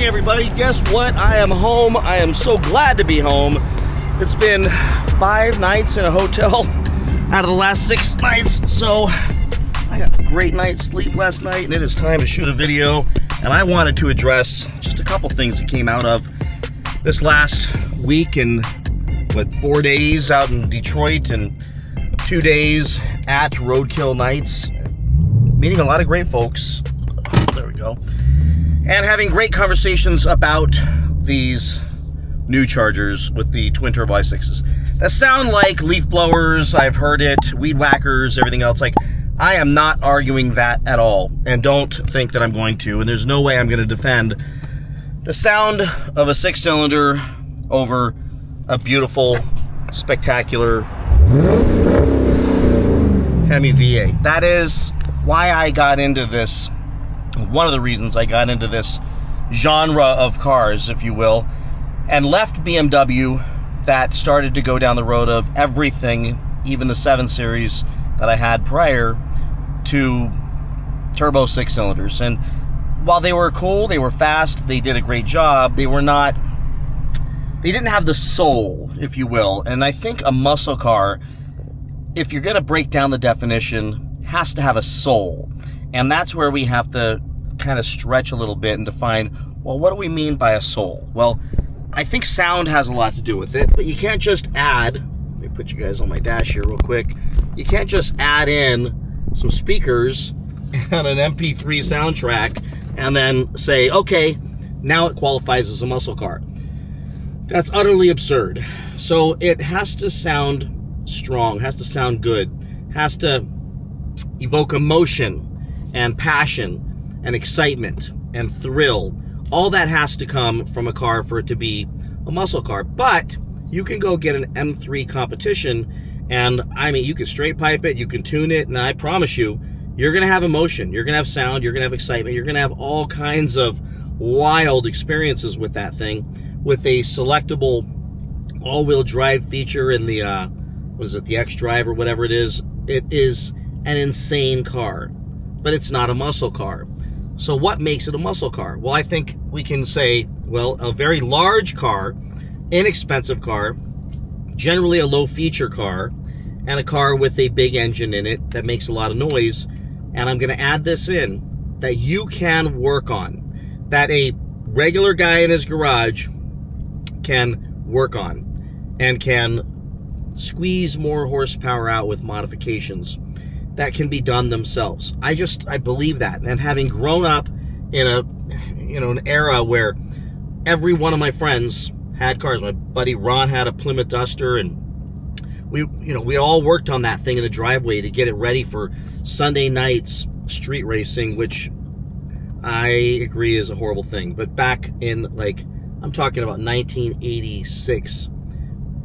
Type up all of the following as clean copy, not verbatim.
morning, everybody. Guess what? I am home. I am so glad to be home. It's been 5 nights in a hotel out of the last 6 nights, so I got a great night's sleep last night, and it is time to shoot a video. And I wanted to address just a couple things that came out of this last week and 4 days out in Detroit and 2 days at Roadkill Nights, meeting a lot of great folks. There we go. And having great conversations about these new Chargers with the twin turbo i6s that sound like leaf blowers. I've heard it, weed whackers, everything else. Like, I am not arguing that at all, and don't think that I'm going to, and there's no way I'm going to defend the sound of a 6-cylinder over a beautiful, spectacular Hemi V8. That is why I got into this, one of the reasons I got into this genre of cars, if you will, and left BMW, that started to go down the road of everything, even the 7 Series that I had prior to turbo 6-cylinders. And while they were cool, they were fast, they did a great job, they didn't have the soul, if you will. And I think a muscle car, if you're going to break down the definition, has to have a soul. And that's where we have to kind of stretch a little bit and define, well, what do we mean by a soul? Well, I think sound has a lot to do with it, but you can't just add, let me put you guys on my dash here real quick, you can't just add in some speakers and an MP3 soundtrack and then say, okay, now it qualifies as a muscle car. That's utterly absurd. So it has to sound strong, has to sound good, has to evoke emotion and passion and excitement and thrill. All that has to come from a car for it to be a muscle car. But you can go get an M3 competition, and I mean, you can straight pipe it, you can tune it, and I promise you, you're going to have emotion, you're going to have sound, you're going to have excitement, you're going to have all kinds of wild experiences with that thing, with a selectable all-wheel drive feature in the, what is it, the X-Drive or whatever it is. It is an insane car, but it's not a muscle car. So what makes it a muscle car? Well, I think we can say, well, a very large car, inexpensive car, generally a low-feature car, and a car with a big engine in it that makes a lot of noise. And I'm going to add this in, that you can work on, that a regular guy in his garage can work on, and can squeeze more horsepower out with modifications that can be done themselves. I believe that. And having grown up in an era where every one of my friends had cars. My buddy Ron had a Plymouth Duster, and we all worked on that thing in the driveway to get it ready for Sunday nights street racing, which I agree is a horrible thing. But back in, like, I'm talking about 1986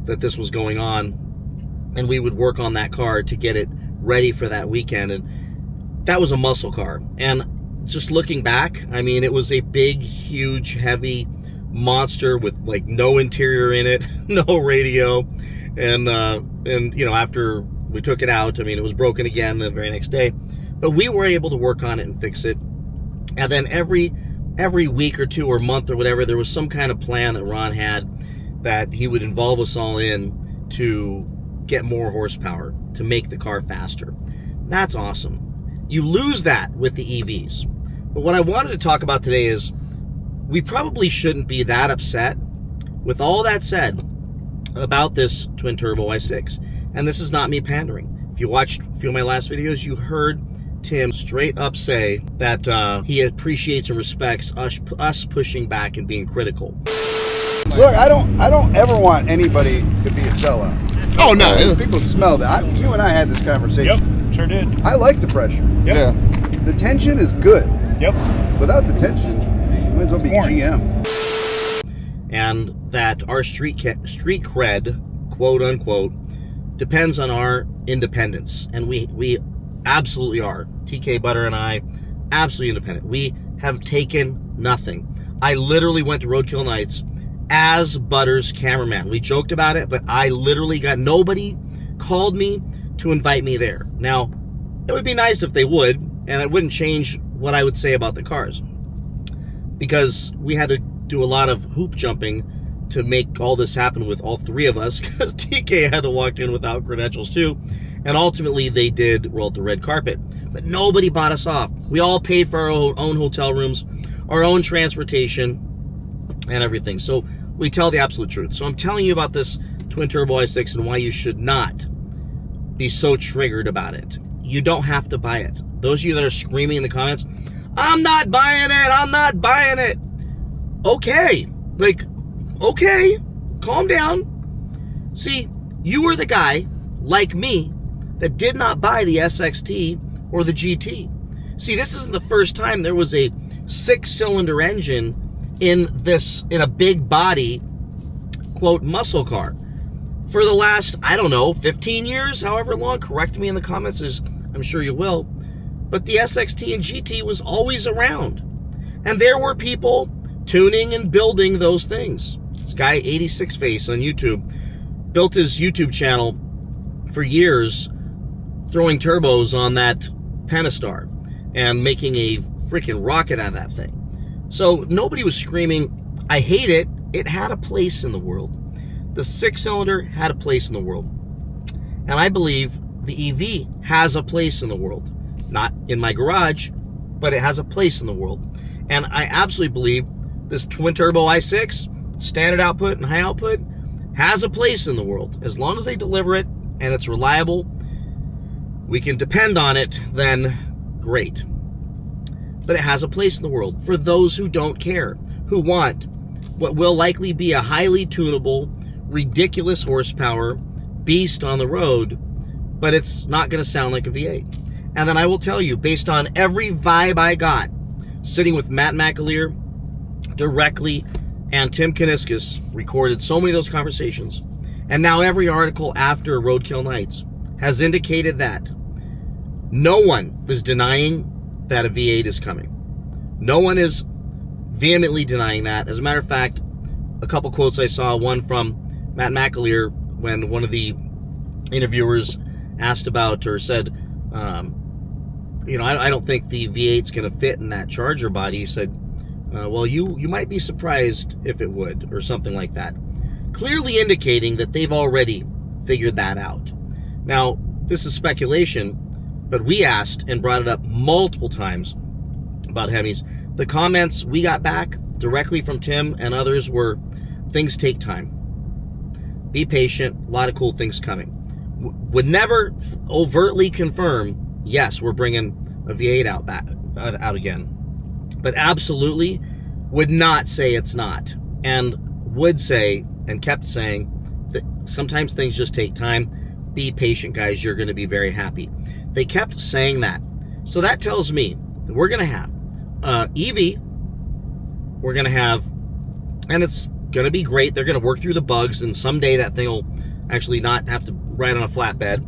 that this was going on, and we would work on that car to get it ready for that weekend, and that was a muscle car. And just looking back, I mean, it was a big, huge, heavy monster with like no interior in it, no radio, and after we took it out, I mean, it was broken again the very next day, but we were able to work on it and fix it. And then every week or two or month or whatever, there was some kind of plan that Ron had that he would involve us all in to get more horsepower, to make the car faster. That's awesome. You lose that with the EVs. But what I wanted to talk about today is, we probably shouldn't be that upset, with all that said, about this twin turbo i6. And this is not me pandering. If you watched a few of my last videos, you heard Tim straight up say that he appreciates and respects us pushing back and being critical. Look, I don't ever want anybody to be a sellout. Oh, no. People smell that. You and I had this conversation. Yep, sure did. I like the pressure. Yep. Yeah. The tension is good. Yep. Without the tension, might as well be GM. And that our street cred, quote unquote, depends on our independence. And we absolutely are. TK Butter and I, absolutely independent. We have taken nothing. I literally went to Roadkill Nights as Butter's cameraman. We joked about it, but I literally nobody called me to invite me there. Now, it would be nice if they would, and it wouldn't change what I would say about the cars. because we had to do a lot of hoop jumping to make all this happen with all three of us, because TK had to walk in without credentials too. And ultimately they did roll the red carpet. But nobody bought us off. We all paid for our own hotel rooms, our own transportation, and everything. So we tell the absolute truth. So I'm telling you about this twin turbo i6 and why you should not be so triggered about it. You don't have to buy it. Those of you that are screaming in the comments, I'm not buying it, I'm not buying it. Okay, okay, calm down. See, you were the guy, like me, that did not buy the SXT or the GT. See, this isn't the first time there was a 6-cylinder engine in a big body, quote, muscle car. For the last, I don't know, 15 years, however long, correct me in the comments, I'm sure you will. But the SXT and GT was always around. And there were people tuning and building those things. This guy, 86 Face on YouTube, built his YouTube channel for years throwing turbos on that Pentastar and making a freaking rocket out of that thing. So nobody was screaming, I hate it. It had a place in the world. The 6-cylinder had a place in the world. And I believe the EV has a place in the world. Not in my garage, but it has a place in the world. And I absolutely believe this twin turbo i6, standard output and high output, has a place in the world. As long as they deliver it and it's reliable, we can depend on it, then great. But it has a place in the world for those who don't care, who want what will likely be a highly tunable, ridiculous horsepower beast on the road, but it's not going to sound like a V8. And then I will tell you, based on every vibe I got, sitting with Matt McAleer directly, and Tim Kaniskis recorded so many of those conversations, and now every article after Roadkill Nights has indicated that no one is denying that a V8 is coming. No one is vehemently denying that. As a matter of fact, a couple quotes I saw, one from Matt McAleer when one of the interviewers asked about or said, I don't think the V8's going to fit in that Charger body. He said, well, you might be surprised if it would, or something like that. Clearly indicating that they've already figured that out. Now, this is speculation, but we asked and brought it up multiple times about Hemis. The comments we got back directly from Tim and others were, things take time. Be patient, a lot of cool things coming. Would never overtly confirm, yes, we're bringing a V8 out again. But absolutely would not say it's not. And would say, and kept saying, that sometimes things just take time. Be patient, guys, you're going to be very happy. They kept saying that. So that tells me that we're going to have EV, we're going to have, and it's going to be great. They're going to work through the bugs, and someday that thing will actually not have to ride on a flatbed.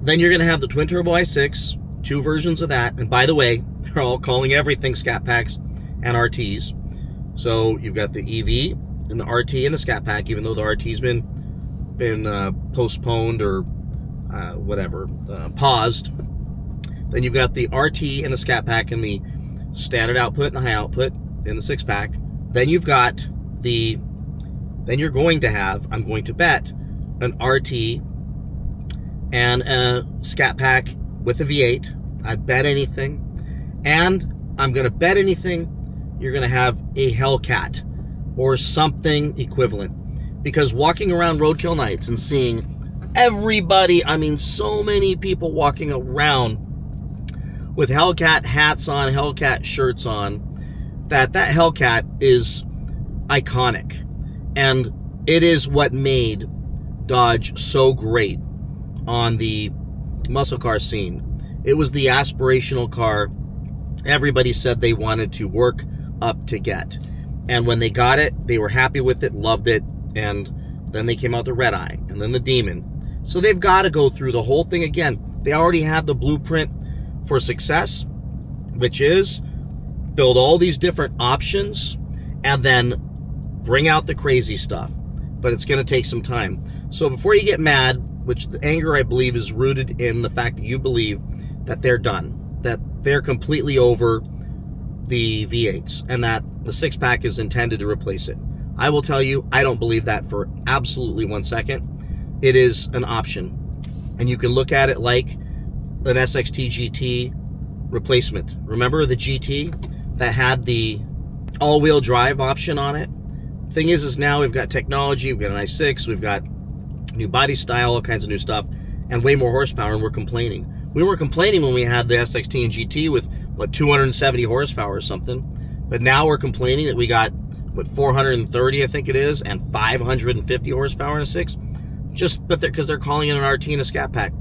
Then you're going to have the twin turbo i6, 2 versions of that. And by the way, they're all calling everything Scat Packs and RTs. So you've got the EV and the RT and the Scat Pack, even though the RT's been postponed or paused. Then you've got the RT and the Scat Pack and the standard output and the high output in the 6-pack. Then you've got then you're going to have, I'm going to bet, an RT and a Scat Pack with a V8. I'd bet anything. And I'm going to bet anything you're going to have a Hellcat or something equivalent. Because walking around Roadkill Nights and seeing everybody, I mean so many people walking around with Hellcat hats on, Hellcat shirts on, that Hellcat is iconic. And it is what made Dodge so great on the muscle car scene. It was the aspirational car everybody said they wanted to work up to get. And when they got it, they were happy with it, loved it, and then they came out the Red Eye, and then the Demon. So they've got to go through the whole thing again. They already have the blueprint for success, which is build all these different options and then bring out the crazy stuff. But it's going to take some time. So before you get mad, which the anger I believe is rooted in the fact that you believe that they're done, that they're completely over the V8s, and that the SixPack is intended to replace it. I will tell you, I don't believe that for absolutely 1 second. It is an option. And you can look at it like an SXT GT replacement. Remember the GT that had the all-wheel drive option on it? Thing is now we've got technology, we've got an i6, we've got new body style, all kinds of new stuff, and way more horsepower, and we're complaining. We were complaining when we had the SXT and GT with, what, 270 horsepower or something, but now we're complaining that we got, what, 430, I think it is, and 550 horsepower in a 6, but because they're calling it an RT and a Scat Pack.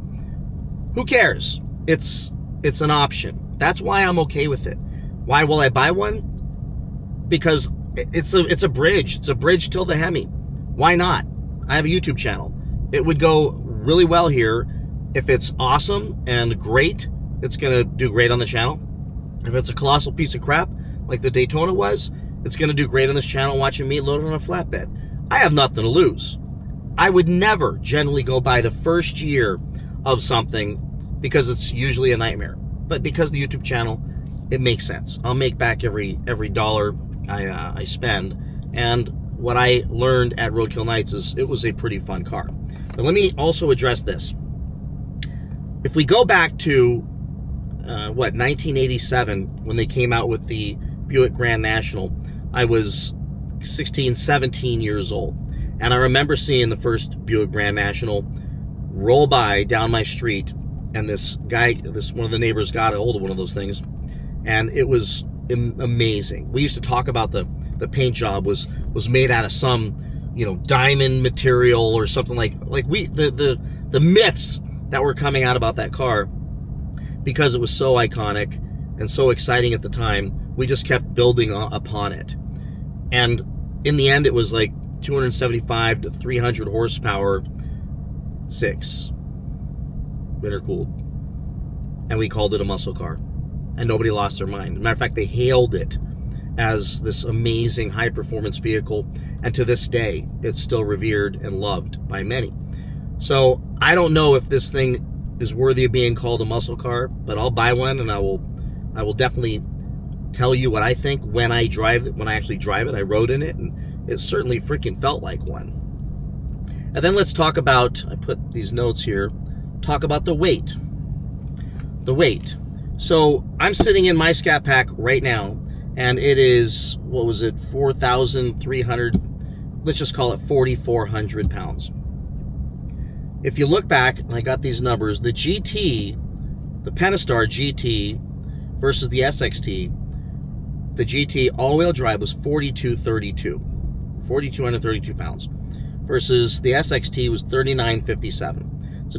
Who cares? It's an option. That's why I'm okay with it. Why will I buy one? Because it's a bridge. It's a bridge till the Hemi. Why not? I have a YouTube channel. It would go really well here. If it's awesome and great, it's going to do great on the channel. If it's a colossal piece of crap, like the Daytona was, it's going to do great on this channel watching me load it on a flatbed. I have nothing to lose. I would never generally go buy the first year of something because it's usually a nightmare. But because the YouTube channel, it makes sense. I'll make back every dollar I spend. And what I learned at Roadkill Nights is it was a pretty fun car. But let me also address this. If we go back to, 1987, when they came out with the Buick Grand National, I was 16, 17 years old. And I remember seeing the first Buick Grand National roll by down my street, and this guy, one of the neighbors got a hold of one of those things, and it was amazing. We used to talk about the paint job was made out of some, diamond material or something like the myths that were coming out about that car, because it was so iconic and so exciting at the time. We just kept building upon it. And in the end, it was like 275 to 300 horsepower, 6, intercooled. And we called it a muscle car. And nobody lost their mind. As a matter of fact, they hailed it as this amazing high-performance vehicle. And to this day, it's still revered and loved by many. So I don't know if this thing is worthy of being called a muscle car, but I'll buy one, and I will definitely tell you what I think when I drive it. When I actually drive it, I rode in it, and it certainly freaking felt like one. And then let's talk about, I put these notes here, talk about the weight. The weight. So I'm sitting in my Scat Pack right now, and it is, 4,300, let's just call it 4,400 pounds. If you look back, and I got these numbers, the GT, the Pentastar GT versus the SXT, the GT all-wheel drive was 4,232 pounds, versus the SXT was 3,957. So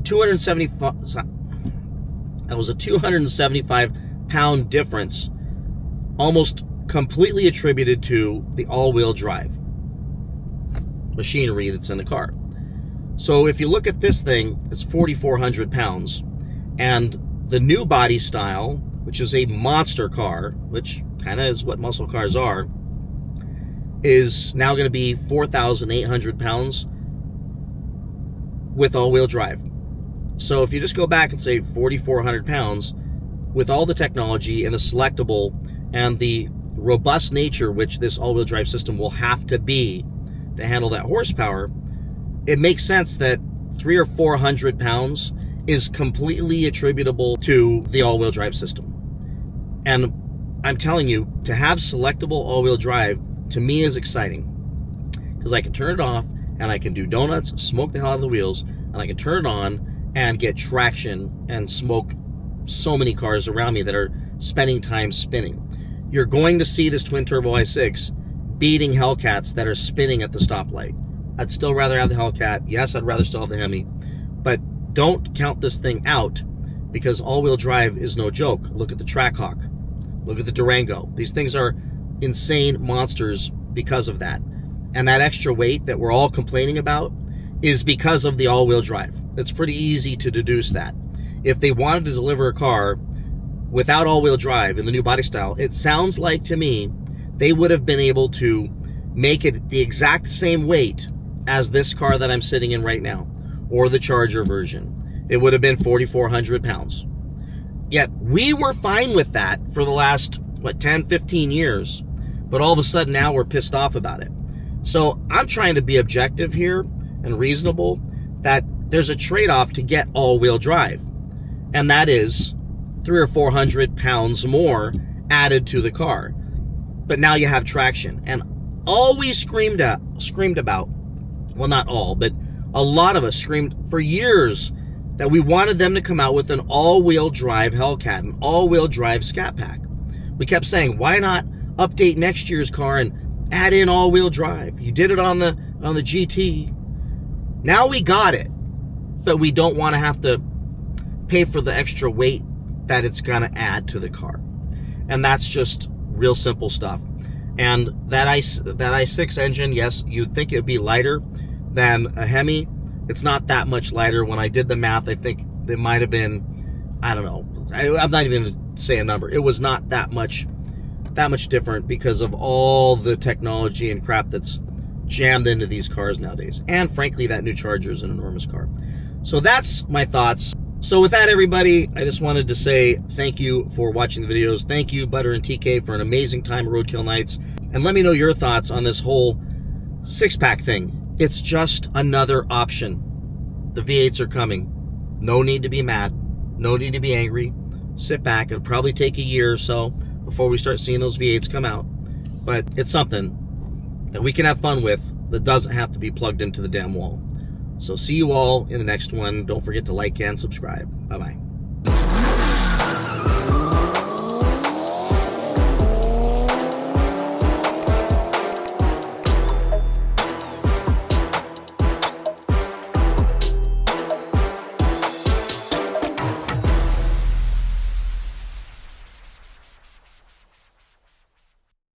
that was a 275-pound difference, almost completely attributed to the all-wheel drive machinery that's in the car. So if you look at this thing, it's 4,400 pounds, and the new body style, which is a monster car, which kind of is what muscle cars are, is now going to be 4,800 pounds with all-wheel drive. So if you just go back and say 4,400 pounds with all the technology and the selectable and the robust nature which this all-wheel drive system will have to be to handle that horsepower, it makes sense that 300 or 400 pounds is completely attributable to the all-wheel drive system. And I'm telling you, to have selectable all-wheel drive, to me, is exciting. Because I can turn it off, and I can do donuts, smoke the hell out of the wheels, and I can turn it on and get traction and smoke so many cars around me that are spending time spinning. You're going to see this twin-turbo i6 beating Hellcats that are spinning at the stoplight. I'd still rather have the Hellcat. Yes, I'd rather still have the Hemi. But don't count this thing out, because all-wheel drive is no joke. Look at the Trackhawk. Look at the Durango. These things are insane monsters because of that. And that extra weight that we're all complaining about is because of the all-wheel drive. It's pretty easy to deduce that. If they wanted to deliver a car without all-wheel drive in the new body style, it sounds like to me they would have been able to make it the exact same weight as this car that I'm sitting in right now, or the Charger version. It would have been 4,400 pounds. Yet we were fine with that for the last, 10, 15 years. but all of a sudden now we're pissed off about it. So I'm trying to be objective here and reasonable, that there's a trade-off to get all-wheel drive, and that is 300 or 400 pounds more added to the car. But now you have traction. And all we screamed about, well, not all, but a lot of us screamed for years that we wanted them to come out with an all-wheel drive Hellcat, an all-wheel drive Scat Pack. We kept saying, why not update next year's car and add in all-wheel drive? You did it on the GT. Now we got it, but we don't want to have to pay for the extra weight that it's going to add to the car. And that's just real simple stuff. And that i6 engine, yes, you'd think it would be lighter than a Hemi. It's not that much lighter. When I did the math, I think it might have been, I don't know, I'm not even going to say a number. It was not that much different because of all the technology and crap that's jammed into these cars nowadays. And frankly, that new Charger is an enormous car. So that's my thoughts. So with that, everybody, I just wanted to say thank you for watching the videos. Thank you, Butter and TK, for an amazing time at Roadkill Nights. And let me know your thoughts on this whole six-pack thing. It's just another option. The V8s are coming. No need to be mad. No need to be angry. Sit back. It'll probably take a year or so before we start seeing those V8s come out. But it's something that we can have fun with that doesn't have to be plugged into the damn wall. So see you all in the next one. Don't forget to like and subscribe. Bye-bye.